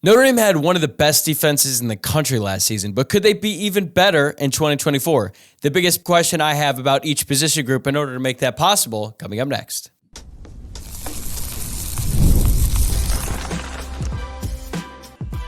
Notre Dame had one of the best defenses in the country last season, but could they be even better in 2024? The biggest question I have about each position group in order to make that possible, coming up next.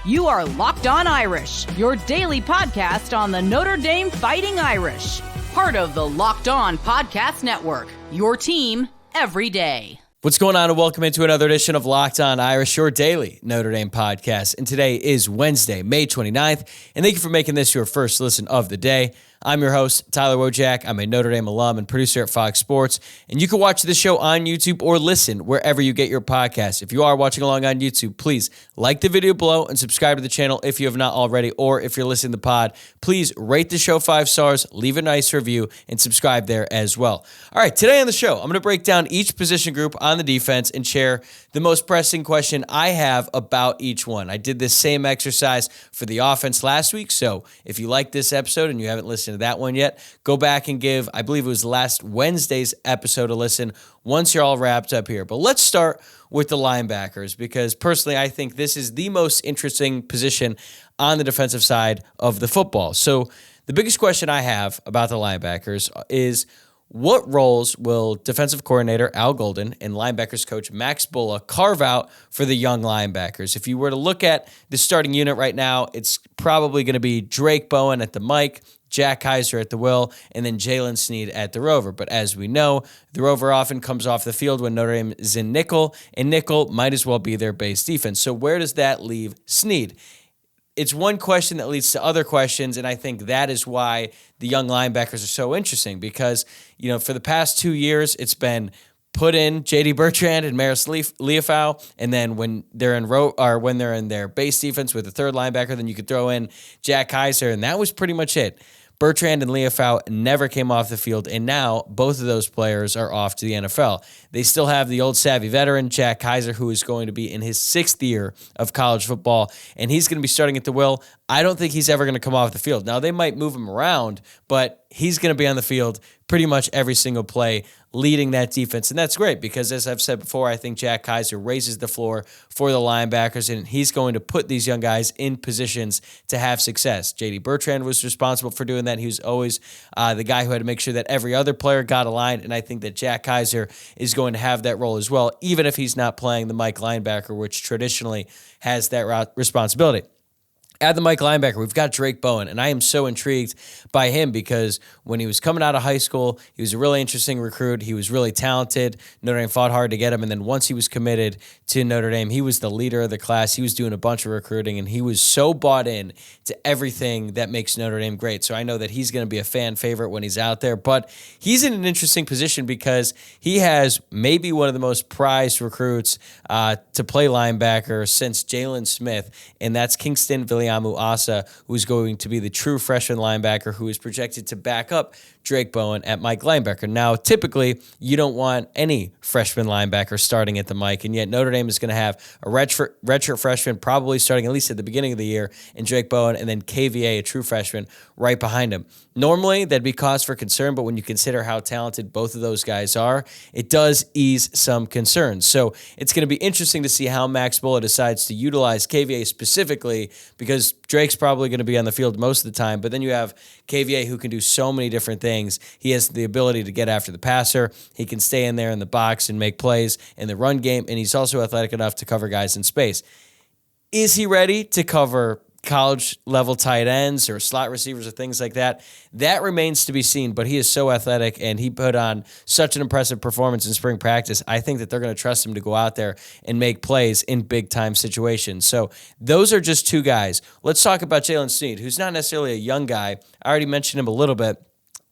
You are Locked On Irish, your daily podcast on the Notre Dame Fighting Irish. Part of the Locked On Podcast Network, your team every day. What's going on, and welcome into another edition of Locked On Irish, your daily Notre Dame podcast. And today is Wednesday, May 29th, and thank you for making this your first listen of the day. I'm your host, Tyler Wojciak. I'm a Notre Dame alum and producer at Fox Sports, and you can watch this show on YouTube or listen wherever you get your podcasts. If you are watching along on YouTube, please like the video below and subscribe to the channel if you have not already, or if you're listening to the pod, please rate the show 5 stars, leave a nice review, and subscribe there as well. All right, today on the show, I'm going to break down each position group on the defense and share the most pressing question I have about each one. I did this same exercise for the offense last week, so if you like this episode and you haven't listened to that one yet, go back and give, I believe it was last Wednesday's episode, a listen once you're all wrapped up here. But let's start with the linebackers, because personally I think this is the most interesting position on the defensive side of the football. So the biggest question I have about the linebackers is, what roles will defensive coordinator Al Golden and linebackers coach Max Bullough carve out for the young linebackers? If you were to look at the starting unit right now, it's probably going to be Drake Bowen at the Mike, Jack Kaiser at the Will, and then Jalen Sneed at the Rover. But as we know, the Rover often comes off the field when Notre Dame is in nickel, and nickel might as well be their base defense. So where does that leave Sneed? It's one question that leads to other questions, and I think that is why the young linebackers are so interesting, because, you know, for the past 2 years, it's been put in J.D. Bertrand and Maris Liufau, and then when they're in their base defense with the third linebacker, then you could throw in Jack Kaiser, and that was pretty much it. Bertrand and Liufau never came off the field, and now both of those players are off to the NFL. They still have the old savvy veteran, Jack Kaiser, who is going to be in his 6th year of college football, and he's going to be starting at the Will. I don't think he's ever going to come off the field. Now, they might move him around, but he's going to be on the field pretty much every single play, leading that defense. And that's great because, as I've said before, I think Jack Kaiser raises the floor for the linebackers, and he's going to put these young guys in positions to have success. J.D. Bertrand was responsible for doing that. He was always the guy who had to make sure that every other player got aligned, and I think that Jack Kaiser is going to have that role as well, even if he's not playing the Mike linebacker, which traditionally has that responsibility. At the Mike linebacker, we've got Drake Bowen, and I am so intrigued by him because when he was coming out of high school, he was a really interesting recruit. He was really talented. Notre Dame fought hard to get him, and then once he was committed to Notre Dame, he was the leader of the class. He was doing a bunch of recruiting, and he was so bought in to everything that makes Notre Dame great. So I know that he's going to be a fan favorite when he's out there, but he's in an interesting position because he has maybe one of the most prized recruits to play linebacker since Jalen Smith, and that's Kingston Asa, who's going to be the true freshman linebacker who is projected to back up Drake Bowen at Mike linebacker. Now, typically, you don't want any freshman linebacker starting at the Mike, and yet Notre Dame is going to have a redshirt freshman probably starting at least at the beginning of the year, and Drake Bowen, and then KVA, a true freshman, right behind him. Normally, that'd be cause for concern, but when you consider how talented both of those guys are, it does ease some concerns. So it's going to be interesting to see how Max Bullough decides to utilize KVA specifically, because Drake's probably going to be on the field most of the time, but then you have KVA who can do so many different things. He has the ability to get after the passer. He can stay in there in the box and make plays in the run game, and he's also athletic enough to cover guys in space. Is he ready to cover college-level tight ends or slot receivers or things like that? That remains to be seen, but he is so athletic, and he put on such an impressive performance in spring practice. I think that they're going to trust him to go out there and make plays in big-time situations. So those are just two guys. Let's talk about Jalen Sneed, who's not necessarily a young guy. I already mentioned him a little bit.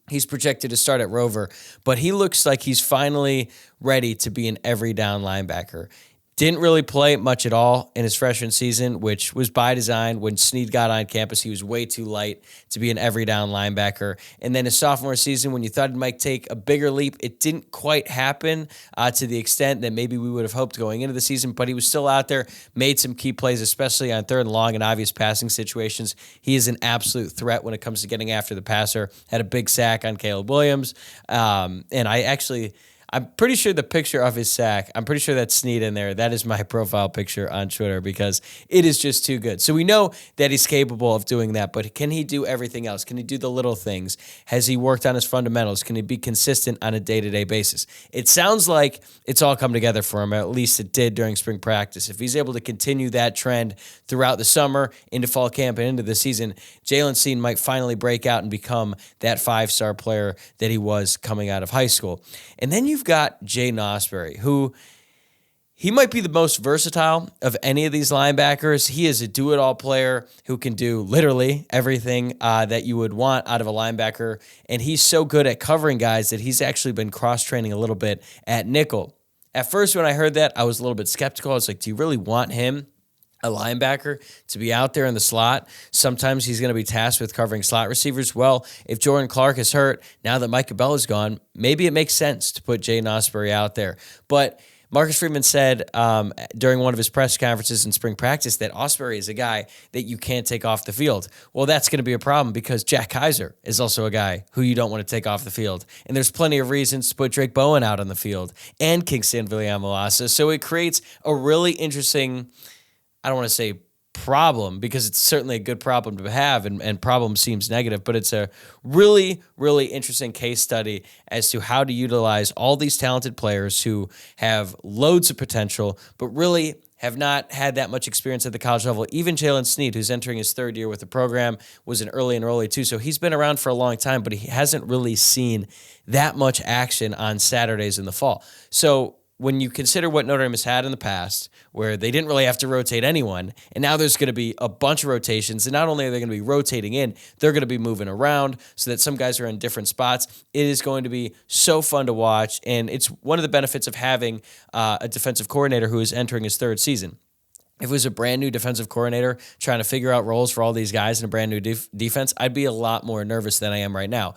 He's projected to start at Rover, but he looks like he's finally ready to be an every down linebacker. Didn't really play much at all in his freshman season, which was by design. When Sneed got on campus, he was way too light to be an every down linebacker. And then his sophomore season, when you thought he might take a bigger leap, it didn't quite happen to the extent that maybe we would have hoped going into the season, but he was still out there, made some key plays, especially on third and long and obvious passing situations. He is an absolute threat when it comes to getting after the passer. Had a big sack on Caleb Williams. And I'm pretty sure the picture of his sack, I'm pretty sure that's Snead in there. That is my profile picture on Twitter because it is just too good. So we know that he's capable of doing that, but can he do everything else? Can he do the little things? Has he worked on his fundamentals? Can he be consistent on a day-to-day basis? It sounds like it's all come together for him, or at least it did during spring practice. If he's able to continue that trend throughout the summer, into fall camp, and into the season, Jalen Snead might finally break out and become that 5-star player that he was coming out of high school. And then you've got Jaden Osbury, who he might be the most versatile of any of these linebackers. He is a do-it-all player who can do literally everything that you would want out of a linebacker, and he's so good at covering guys that he's actually been cross-training a little bit at nickel. At first, when I heard that, I was a little bit skeptical. I was like, do you really want him, a linebacker, to be out there in the slot? Sometimes he's going to be tasked with covering slot receivers. Well, if Jordan Clark is hurt, now that Mike Cabell is gone, maybe it makes sense to put Jaden Osbury out there. But Marcus Freeman said during one of his press conferences in spring practice that Osbury is a guy that you can't take off the field. Well, that's going to be a problem because Jack Kaiser is also a guy who you don't want to take off the field. And there's plenty of reasons to put Drake Bowen out on the field and Kingston Villamolasa. So it creates a really interesting, I don't want to say problem, because it's certainly a good problem to have, and problem seems negative, but it's a really, really interesting case study as to how to utilize all these talented players who have loads of potential, but really have not had that much experience at the college level. Even Jalen Snead, who's entering his third year with the program, was an early enrollee too, so he's been around for a long time, but he hasn't really seen that much action on Saturdays in the fall. So when you consider what Notre Dame has had in the past, where they didn't really have to rotate anyone, and now there's going to be a bunch of rotations, and not only are they going to be rotating in, they're going to be moving around so that some guys are in different spots. It is going to be so fun to watch, and it's one of the benefits of having a defensive coordinator who is entering his third season. If it was a brand new defensive coordinator trying to figure out roles for all these guys in a brand new defense, I'd be a lot more nervous than I am right now.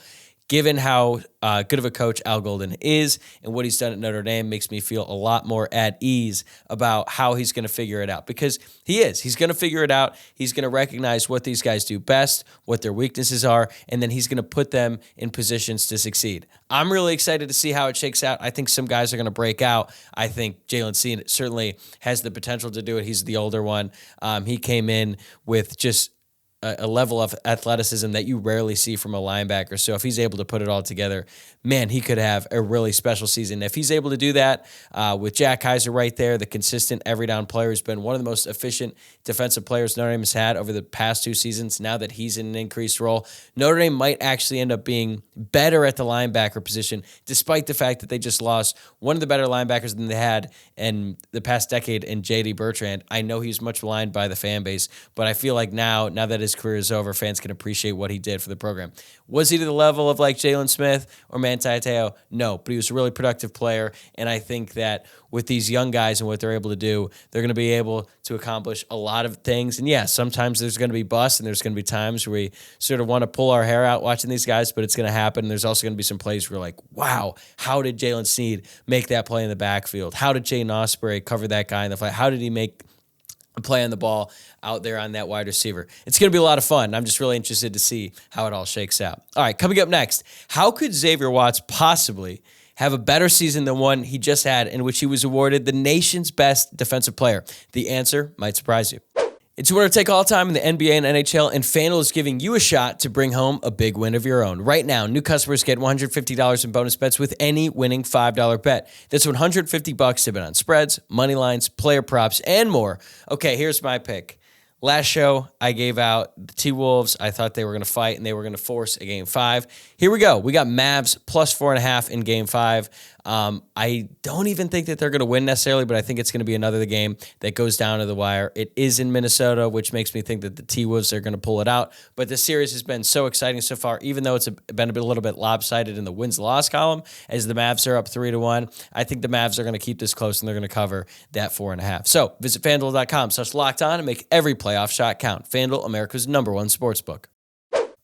Given how good of a coach Al Golden is and what he's done at Notre Dame, makes me feel a lot more at ease about how he's going to figure it out, because he is. He's going to figure it out. He's going to recognize what these guys do best, what their weaknesses are, and then he's going to put them in positions to succeed. I'm really excited to see how it shakes out. I think some guys are going to break out. I think Jalen Snead certainly has the potential to do it. He's the older one. He came in with just a level of athleticism that you rarely see from a linebacker. So if he's able to put it all together, man, he could have a really special season. If he's able to do that with Jack Kaiser right there, the consistent every down player who's been one of the most efficient defensive players Notre Dame has had over the past 2 seasons, now that he's in an increased role, Notre Dame might actually end up being better at the linebacker position, despite the fact that they just lost one of the better linebackers than they had in the past decade in J.D. Bertrand. I know he's much maligned by the fan base, but I feel like now that his career is over, fans can appreciate what he did for the program. Was he to the level of like Jalen Smith or Manti Te'o? No, but he was a really productive player, and I think that with these young guys and what they're able to do, they're going to be able to accomplish a lot of things. And yeah, sometimes there's going to be busts, and there's going to be times where we sort of want to pull our hair out watching these guys, but it's going to happen. There's also going to be some plays where we're like, wow, how did Jalen Snead make that play in the backfield? How did Jaden Osbury cover that guy in the fight? How did he make a play on the ball out there on that wide receiver? It's going to be a lot of fun. I'm just really interested to see how it all shakes out. All right, coming up next, how could Xavier Watts possibly have a better season than one he just had, in which he was awarded the nation's best defensive player? The answer might surprise you. It's a winner take all time in the NBA and NHL, and FanDuel is giving you a shot to bring home a big win of your own. Right now, new customers get $150 in bonus bets with any winning $5 bet. That's $150 to bet on spreads, money lines, player props, and more. Okay, here's my pick. Last show, I gave out the T-Wolves. I thought they were going to fight, and they were going to force a Game 5. Here we go. We got Mavs plus 4.5 in Game 5. I don't even think that they're going to win necessarily, but I think it's going to be another game that goes down to the wire. It is in Minnesota, which makes me think that the T-Wolves are going to pull it out. But the series has been so exciting so far, even though it's been a little bit lopsided in the wins-loss column, as the Mavs are up 3-1. I think the Mavs are going to keep this close, and they're going to cover that 4.5. So visit FanDuel.com/lockedon and make every playoff shot count. FanDuel, America's #1 sportsbook.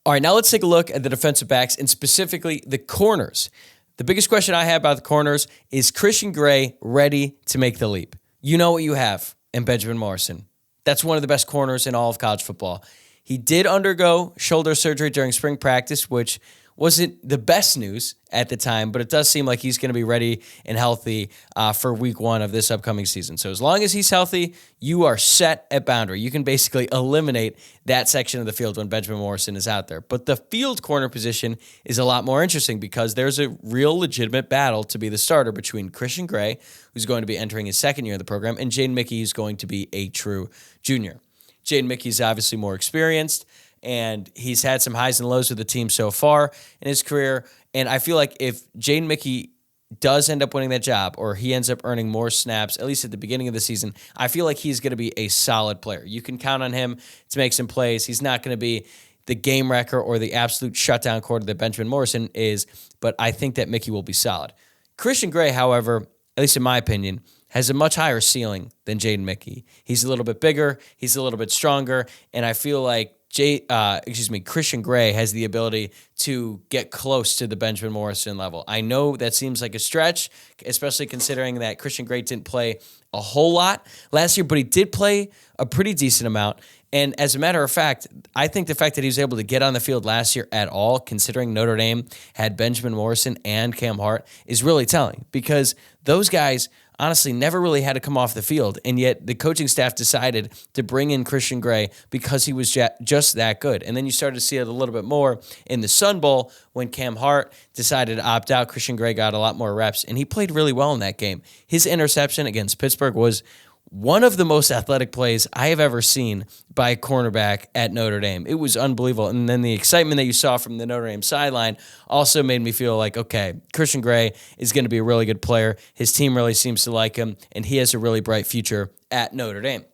All right, now let's take a look at the defensive backs, and specifically the corners. The biggest question I have about the corners is Christian Gray ready to make the leap? You know what you have in Benjamin Morrison. That's one of the best corners in all of college football. He did undergo shoulder surgery during spring practice, which wasn't the best news at the time, but it does seem like he's going to be ready and healthy for week 1 of this upcoming season. So as long as he's healthy, you are set at boundary. You can basically eliminate that section of the field when Benjamin Morrison is out there. But the field corner position is a lot more interesting because there's a real legitimate battle to be the starter between Christian Gray, who's going to be entering his second year of the program, and Jaden Mickey, who's going to be a true junior. Jaden Mickey's obviously more experienced, and he's had some highs and lows with the team so far in his career. And I feel like if Jaden Mickey does end up winning that job, or he ends up earning more snaps, at least at the beginning of the season, I feel like he's going to be a solid player. You can count on him to make some plays. He's not going to be the game wrecker or the absolute shutdown quarter that Benjamin Morrison is, but I think that Mickey will be solid. Christian Gray, however, at least in my opinion, has a much higher ceiling than Jaden Mickey. He's a little bit bigger, he's a little bit stronger, and I feel like Christian Gray has the ability to get close to the Benjamin Morrison level. I know that seems like a stretch, especially considering that Christian Gray didn't play a whole lot last year, but he did play a pretty decent amount. And as a matter of fact, I think the fact that he was able to get on the field last year at all, considering Notre Dame had Benjamin Morrison and Cam Hart, is really telling, because those guys honestly never really had to come off the field, and yet the coaching staff decided to bring in Christian Gray because he was just that good. And then you started to see it a little bit more in the Sun Bowl when Cam Hart decided to opt out. Christian Gray got a lot more reps, and he played really well in that game. His interception against Pittsburgh was one of the most athletic plays I have ever seen by a cornerback at Notre Dame. It was unbelievable. And then the excitement that you saw from the Notre Dame sideline also made me feel like, okay, Christian Gray is going to be a really good player. His team really seems to like him, and he has a really bright future at Notre Dame.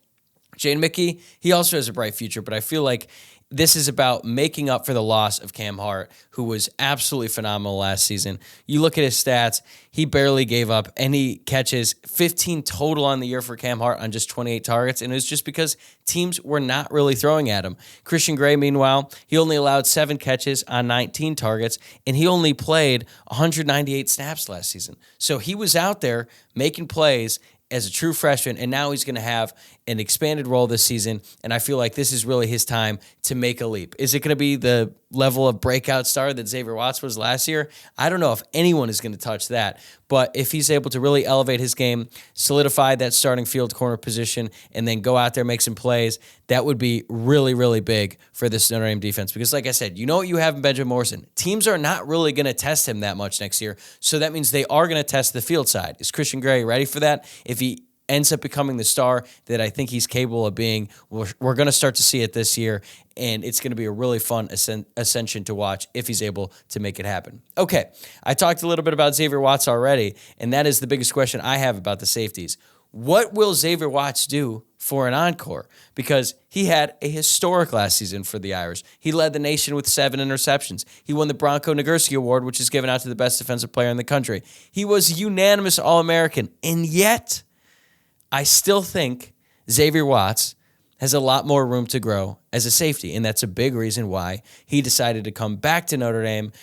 Jaden Mickey, he also has a bright future, but I feel like this is about making up for the loss of Cam Hart, who was absolutely phenomenal last season. You look at his stats, he barely gave up any catches, 15 total on the year for Cam Hart on just 28 targets, and it was just because teams were not really throwing at him. Christian Gray, meanwhile, he only allowed 7 catches on 19 targets, and he only played 198 snaps last season. So he was out there making plays as a true freshman, and now he's going to have an expanded role this season, and I feel like this is really his time to make a leap. Is it going to be the level of breakout star that Xavier Watts was last year? I don't know if anyone is going to touch that, but if he's able to really elevate his game, solidify that starting field corner position, and then go out there, make some plays, that would be really, really big for this Notre Dame defense. Because like I said, you know what you have in Benjamin Morrison. Teams are not really going to test him that much next year, so that means they are going to test the field side. Is Christian Gray ready for that? If he ends up becoming the star that I think he's capable of being, we're going to start to see it this year, and it's going to be a really fun ascension to watch if he's able to make it happen. Okay, I talked a little bit about Xavier Watts already, and that is the biggest question I have about the safeties. What will Xavier Watts do for an encore? Because he had a historic last season for the Irish. He led the nation with 7 interceptions. He won the Bronco Nagurski Award, which is given out to the best defensive player in the country. He was unanimous All-American, and yet I still think Xavier Watts has a lot more room to grow as a safety, and that's a big reason why he decided to come back to Notre Dame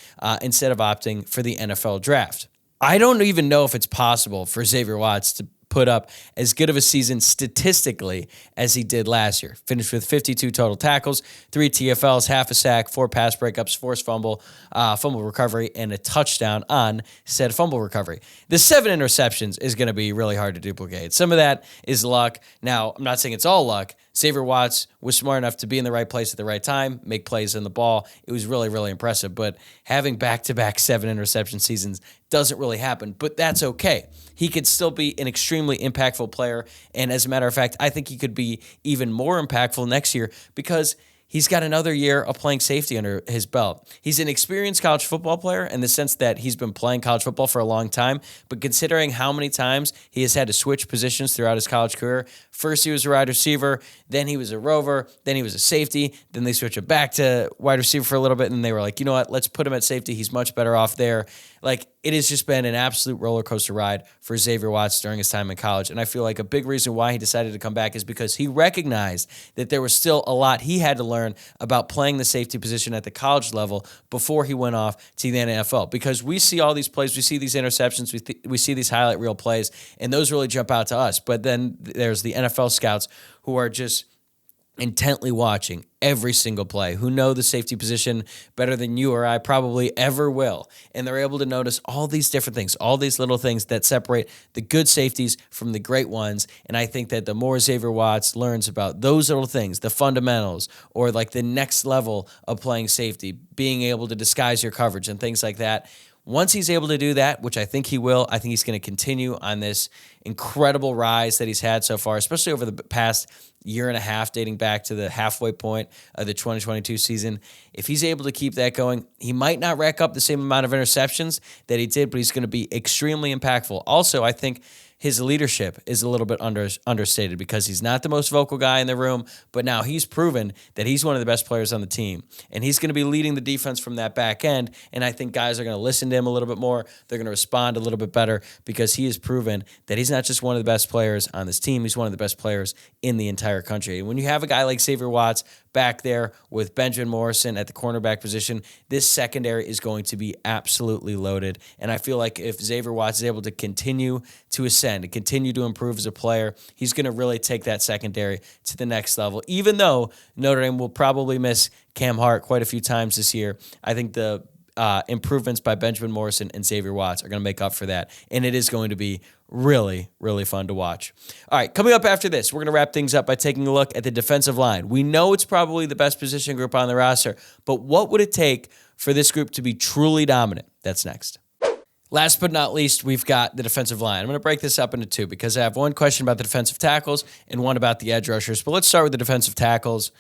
instead of opting for the NFL draft. I don't even know if it's possible for Xavier Watts to put up as good of a season statistically as he did last year. Finished with 52 total tackles, 3 TFLs, half a sack, 4 pass breakups, forced fumble recovery, and a touchdown on said fumble recovery. The 7 interceptions is going to be really hard to duplicate. Some of that is luck. Now, I'm not saying it's all luck. Xavier Watts was smart enough to be in the right place at the right time, make plays on the ball. It was really, really impressive. But having back-to-back 7 interception seasons doesn't really happen. But that's okay. He could still be an extremely impactful player. And as a matter of fact, I think he could be even more impactful next year because he's got another year of playing safety under his belt. He's an experienced college football player in the sense that he's been playing college football for a long time, but considering how many times he has had to switch positions throughout his college career, first he was a wide receiver, then he was a rover, then he was a safety, then they switched it back to wide receiver for a little bit, and they were like, you know what, let's put him at safety. He's much better off there. Like, it has just been an absolute roller coaster ride for Xavier Watts during his time in college. And I feel like a big reason why he decided to come back is because he recognized that there was still a lot he had to learn about playing the safety position at the college level before he went off to the NFL. Because we see all these plays, we see these interceptions, we see these highlight reel plays, and those really jump out to us. But then there's the NFL scouts who are just intently watching every single play, who know the safety position better than you or I probably ever will. And they're able to notice all these different things, all these little things that separate the good safeties from the great ones. And I think that the more Xavier Watts learns about those little things, the fundamentals, or like the next level of playing safety, being able to disguise your coverage and things like that, once he's able to do that, which I think he will, I think he's going to continue on this incredible rise that he's had so far, especially over the past year and a half, dating back to the halfway point of the 2022 season. If he's able to keep that going, he might not rack up the same amount of interceptions that he did, but he's going to be extremely impactful. Also, I think his leadership is a little bit understated because he's not the most vocal guy in the room, but now he's proven that he's one of the best players on the team, and he's going to be leading the defense from that back end, and I think guys are going to listen to him a little bit more. They're going to respond a little bit better because he has proven that he's not just one of the best players on this team, he's one of the best players in the entire country. And when you have a guy like Xavier Watts back there with Benjamin Morrison at the cornerback position, this secondary is going to be absolutely loaded. And I feel like if Xavier Watts is able to continue to ascend and continue to improve as a player, he's going to really take that secondary to the next level. Even though Notre Dame will probably miss Cam Hart quite a few times this year, I think the improvements by Benjamin Morrison and Xavier Watts are going to make up for that. And it is going to be really, really fun to watch. All right, coming up after this, we're going to wrap things up by taking a look at the defensive line. We know it's probably the best position group on the roster, but what would it take for this group to be truly dominant? That's next. Last but not least, we've got the defensive line. I'm going to break this up into two because I have one question about the defensive tackles and one about the edge rushers. But let's start with the defensive tackles.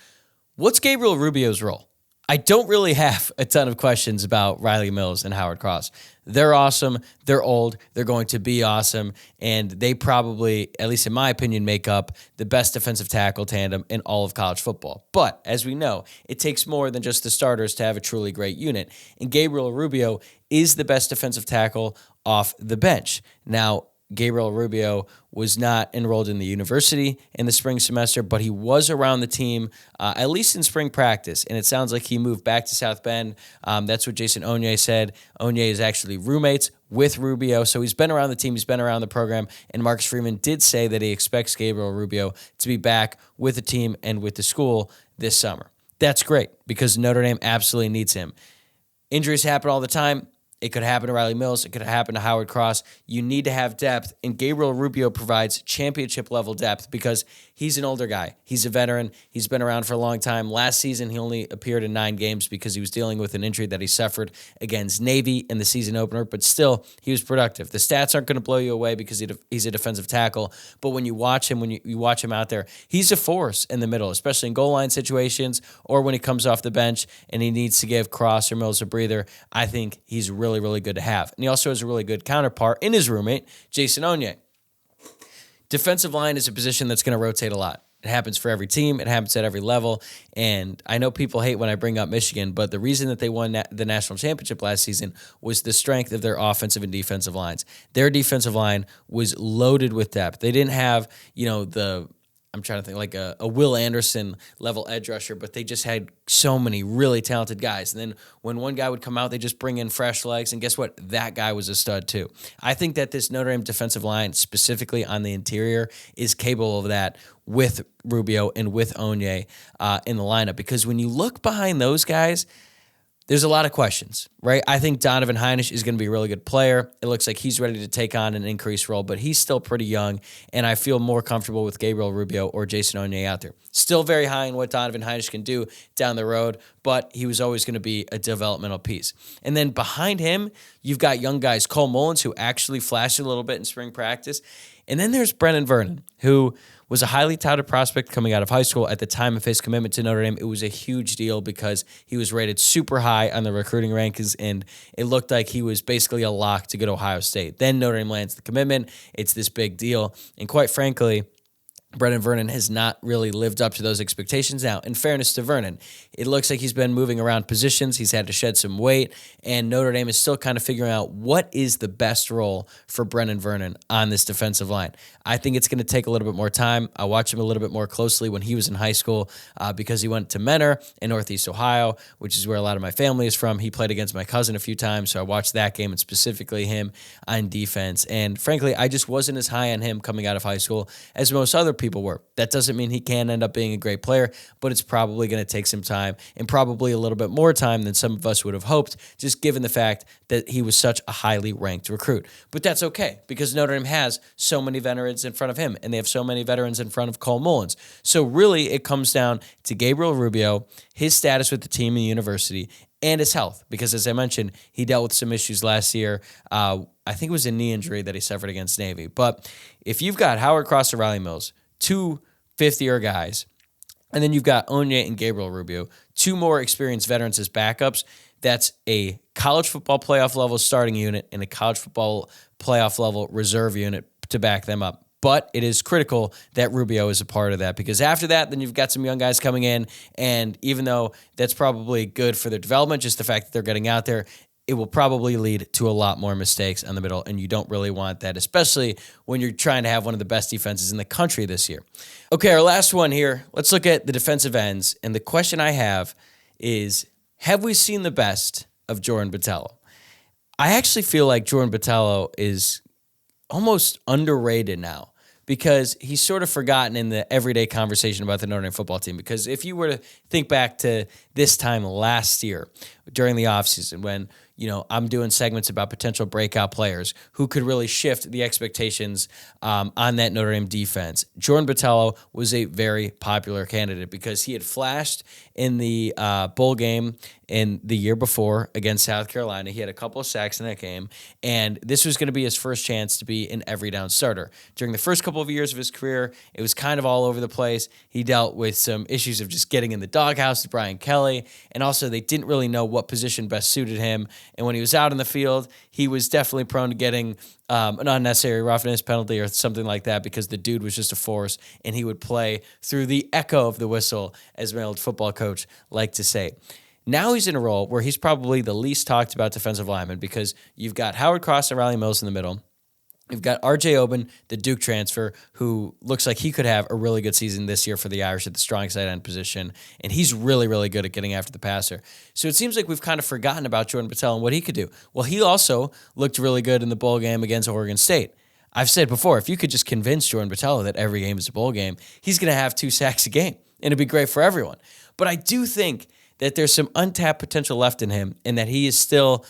What's Gabriel Rubio's role? I don't really have a ton of questions about Riley Mills and Howard Cross. They're awesome. They're old. They're going to be awesome. And they probably, at least in my opinion, make up the best defensive tackle tandem in all of college football. But as we know, it takes more than just the starters to have a truly great unit. And Gabriel Rubio is the best defensive tackle off the bench. Now, Gabriel Rubio was not enrolled in the university in the spring semester, but he was around the team, at least in spring practice, and it sounds like he moved back to South Bend. That's what Jason Onye said. Onye is actually roommates with Rubio, so he's been around the team, he's been around the program, and Marcus Freeman did say that he expects Gabriel Rubio to be back with the team and with the school this summer. That's great, because Notre Dame absolutely needs him. Injuries happen all the time. It could happen to Riley Mills. It could happen to Howard Cross. You need to have depth, and Gabriel Rubio provides championship-level depth because he's an older guy. He's a veteran. He's been around for a long time. Last season, he only appeared in 9 games because he was dealing with an injury that he suffered against Navy in the season opener, but still, he was productive. The stats aren't going to blow you away because he's a defensive tackle, but when you watch him, when you watch him out there, he's a force in the middle, especially in goal line situations or when he comes off the bench and he needs to give Cross or Mills a breather. I think he's really, really good to have. And he also has a really good counterpart in his roommate, Jason Onye. Defensive line is a position that's going to rotate a lot. It happens for every team. It happens at every level. And I know people hate when I bring up Michigan, but the reason that they won the national championship last season was the strength of their offensive and defensive lines. Their defensive line was loaded with depth. They didn't have, I'm trying to think, like a Will Anderson level edge rusher, but they just had so many really talented guys. And then when one guy would come out, they just bring in fresh legs, and guess what? That guy was a stud too. I think that this Notre Dame defensive line, specifically on the interior, is capable of that with Rubio and with Onye in the lineup. Because when you look behind those guys, there's a lot of questions, right? I think Donovan Heinisch is going to be a really good player. It looks like he's ready to take on an increased role, but he's still pretty young, and I feel more comfortable with Gabriel Rubio or Jason Onye out there. Still very high in what Donovan Heinisch can do down the road, but he was always going to be a developmental piece. And then behind him, you've got young guys, Cole Mullins, who actually flashed a little bit in spring practice. And then there's Brennan Vernon, who was a highly touted prospect coming out of high school. At the time of his commitment to Notre Dame, it was a huge deal because he was rated super high on the recruiting rankings, and it looked like he was basically a lock to go to Ohio State. Then Notre Dame lands the commitment. It's this big deal. And quite frankly, Brennan Vernon has not really lived up to those expectations. Now, in fairness to Vernon, it looks like he's been moving around positions. He's had to shed some weight, and Notre Dame is still kind of figuring out what is the best role for Brennan Vernon on this defensive line. I think it's going to take a little bit more time. I watched him a little bit more closely when he was in high school because he went to Mentor in Northeast Ohio, which is where a lot of my family is from. He played against my cousin a few times, so I watched that game and specifically him on defense. And frankly, I just wasn't as high on him coming out of high school as most other people were. That doesn't mean he can't end up being a great player, but it's probably going to take some time and probably a little bit more time than some of us would have hoped, just given the fact that he was such a highly ranked recruit. But that's okay because Notre Dame has so many veterans in front of him, and they have so many veterans in front of Cole Mullins. So really, it comes down to Gabriel Rubio, his status with the team and the university, and his health, because as I mentioned, he dealt with some issues last year. I think it was a knee injury that he suffered against Navy. But if you've got Howard Cross and Riley Mills, two fifth-year guys, and then you've got Onye and Gabriel Rubio, two more experienced veterans as backups, that's a college football playoff level starting unit and a college football playoff level reserve unit to back them up. But it is critical that Rubio is a part of that because after that, then you've got some young guys coming in, and even though that's probably good for their development, just the fact that they're getting out there, it will probably lead to a lot more mistakes on the middle, and you don't really want that, especially when you're trying to have one of the best defenses in the country this year. Okay, our last one here. Let's look at the defensive ends, and the question I have is, have we seen the best of Jordan Botelho? I actually feel like Jordan Botelho is almost underrated now because he's sort of forgotten in the everyday conversation about the Notre Dame football team. Because if you were to think back to this time last year during the offseason when, I'm doing segments about potential breakout players who could really shift the expectations on that Notre Dame defense, Jordan Botelho was a very popular candidate because he had flashed in the bowl game in the year before against South Carolina. He had a couple of sacks in that game, and this was going to be his first chance to be an every down starter. During the first couple of years of his career, it was kind of all over the place. He dealt with some issues of just getting in the doghouse with Brian Kelly, and also they didn't really know what position best suited him. And when he was out in the field, he was definitely prone to getting an unnecessary roughness penalty or something like that because the dude was just a force, and he would play through the echo of the whistle, as my old football coach liked to say. Now he's in a role where he's probably the least talked about defensive lineman because you've got Howard Cross and Riley Mills in the middle. You've got R.J. Oben, the Duke transfer, who looks like he could have a really good season this year for the Irish at the strong side end position, and he's really, really good at getting after the passer. So it seems like we've kind of forgotten about Jordan Botelho and what he could do. Well, he also looked really good in the bowl game against Oregon State. I've said before, if you could just convince Jordan Botelho that every game is a bowl game, he's going to have 2 sacks a game, and it'd be great for everyone. But I do think that there's some untapped potential left in him and that he is still,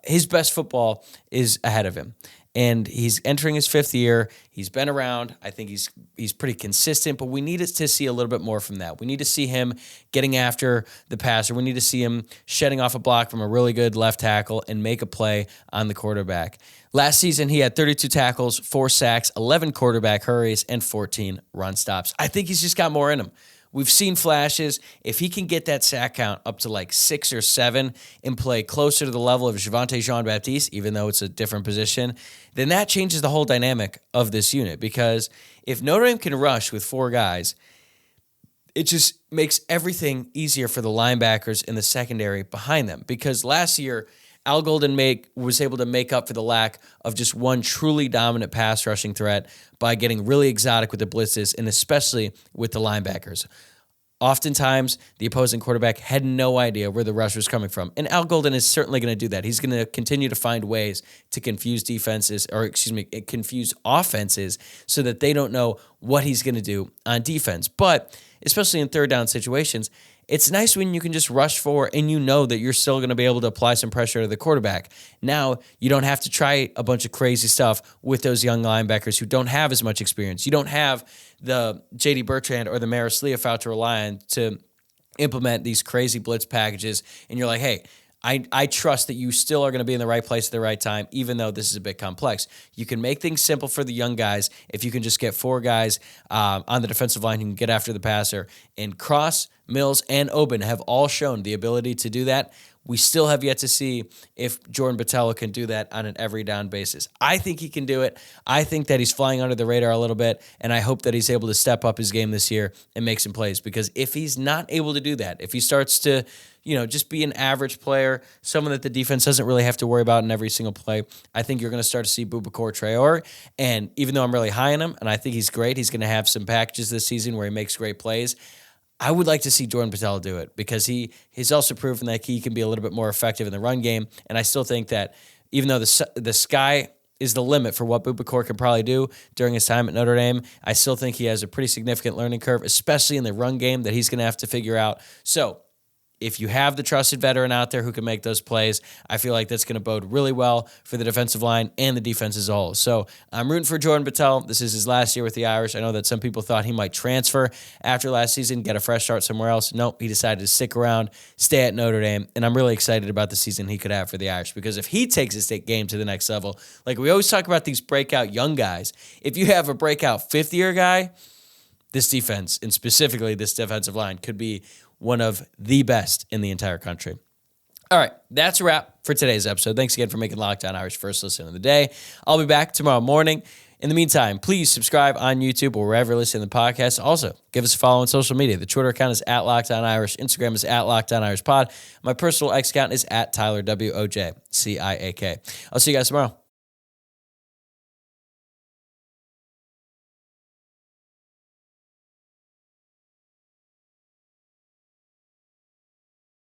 his best football is ahead of him. And he's entering his 5th year. He's been around. I think he's pretty consistent, but we need to see a little bit more from that. We need to see him getting after the passer. We need to see him shedding off a block from a really good left tackle and make a play on the quarterback. Last season, he had 32 tackles, 4 sacks, 11 quarterback hurries, and 14 run stops. I think he's just got more in him. We've seen flashes. If he can get that sack count up to like 6 or 7 and play closer to the level of Javonte Jean-Baptiste, even though it's a different position, then that changes the whole dynamic of this unit. Because if Notre Dame can rush with 4 guys, it just makes everything easier for the linebackers in the secondary behind them. Because last year, Al Golden was able to make up for the lack of just one truly dominant pass rushing threat by getting really exotic with the blitzes and especially with the linebackers. Oftentimes, the opposing quarterback had no idea where the rush was coming from. And Al Golden is certainly going to do that. He's going to continue to find ways to confuse offenses so that they don't know what he's going to do on defense. But especially in third down situations, it's nice when you can just rush for and you know that you're still going to be able to apply some pressure to the quarterback. Now, you don't have to try a bunch of crazy stuff with those young linebackers who don't have as much experience. You don't have the J.D. Bertrand or the Maris Leofow to rely on to implement these crazy blitz packages. And you're like, hey, I trust that you still are going to be in the right place at the right time, even though this is a bit complex. You can make things simple for the young guys if you can just get 4 guys on the defensive line who can get after the passer. And Cross, Mills, and Oben have all shown the ability to do that. We still have yet to see if Jordan Botelho can do that on an every down basis. I think he can do it. I think that he's flying under the radar a little bit, and I hope that he's able to step up his game this year and make some plays. Because if he's not able to do that, if he starts to, just be an average player, someone that the defense doesn't really have to worry about in every single play, I think you're going to start to see Boubacar Traore. And even though I'm really high on him, and I think he's great, he's going to have some packages this season where he makes great plays. I would like to see Jordan Botelho do it because he's also proven that he can be a little bit more effective in the run game. And I still think that even though the sky is the limit for what Bubakor can probably do during his time at Notre Dame. I still think he has a pretty significant learning curve, especially in the run game that he's going to have to figure out. So if you have the trusted veteran out there who can make those plays, I feel like that's going to bode really well for the defensive line and the defense as a whole. So I'm rooting for Jordan Battelle. This is his last year with the Irish. I know that some people thought he might transfer after last season, get a fresh start somewhere else. Nope, he decided to stick around, stay at Notre Dame, and I'm really excited about the season he could have for the Irish, because if he takes his game to the next level, like we always talk about these breakout young guys, if you have a breakout fifth-year guy, this defense, and specifically this defensive line, could be one of the best in the entire country. All right, that's a wrap for today's episode. Thanks again for making Locked On Irish first listen of the day. I'll be back tomorrow morning. In the meantime, please subscribe on YouTube or wherever you listen to the podcast. Also, give us a follow on social media. The Twitter account is @LockedOnIrish. Instagram is @LockedOnIrishPod. My personal X account is @TylerWOJCIAK. I'll see you guys tomorrow.